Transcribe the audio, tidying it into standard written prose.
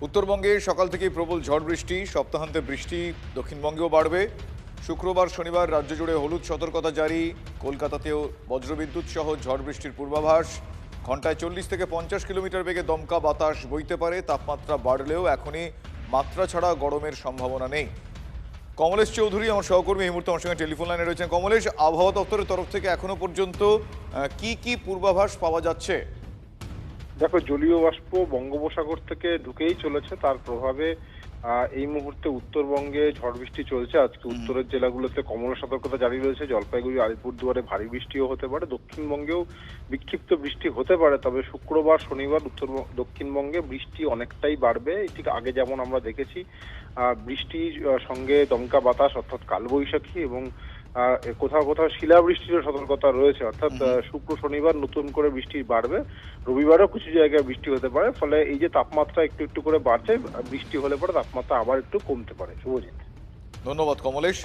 উত্তরবঙ্গে সকাল থেকেই প্রবল ঝড় বৃষ্টি, সপ্তাহান্তে বৃষ্টি দক্ষিণবঙ্গেও বাড়বে। শুক্রবার শনিবার রাজ্য জুড়ে হলুদ সতর্কতা জারি। কলকাতাতেও বজ্রবিদ্যুৎ সহ ঝড় বৃষ্টির পূর্বাভাস। ঘন্টায় 40 থেকে 50 কিলোমিটার বেগে দমকা বাতাস বইতে পারে। তাপমাত্রা বাড়লেও এখনই মাত্রা ছাড়া গরমের সম্ভাবনা নেই। কমলেশ চৌধুরী আমার সহকর্মী এই মুহূর্তে আমার সঙ্গে টেলিফোন লাইনে রয়েছেন। কমলেশ, আবহাওয়া দপ্তরের তরফ থেকে এখনো পর্যন্ত কি কি পূর্বাভাস পাওয়া যাচ্ছে? দেখো, জলীয় বাষ্প বঙ্গোপসাগর থেকে ঢুকেই চলেছে। তার প্রভাবে এই মুহূর্তে উত্তরবঙ্গে ঝড় বৃষ্টি চলছে। আজকে উত্তরের জেলাগুলোতে কমলা সতর্কতা জারি রয়েছে। জলপাইগুড়ি, আলিপুরদুয়ারে ভারী বৃষ্টিও হতে পারে। দক্ষিণবঙ্গেও বিক্ষিপ্ত বৃষ্টি হতে পারে। তবে শুক্রবার শনিবার দক্ষিণবঙ্গে বৃষ্টি অনেকটাই বাড়বে। ঠিক আগে যেমন আমরা দেখেছি, বৃষ্টির সঙ্গে দমকা বাতাস অর্থাৎ কালবৈশাখী এবং কোথাও কোথাও শিলাবৃষ্টিরও সতর্কতা রয়েছে। অর্থাৎ শুক্র শনিবার নতুন করে বৃষ্টি বাড়বে। রবিবারও কিছু জায়গায় বৃষ্টি হতে পারে। ফলে এই যে তাপমাত্রা একটু একটু করে বাড়ছে, বৃষ্টি হলে পরে তাপমাত্রা আবার একটু কমতে পারে। শুভজিৎ। ধন্যবাদ কমলেশ।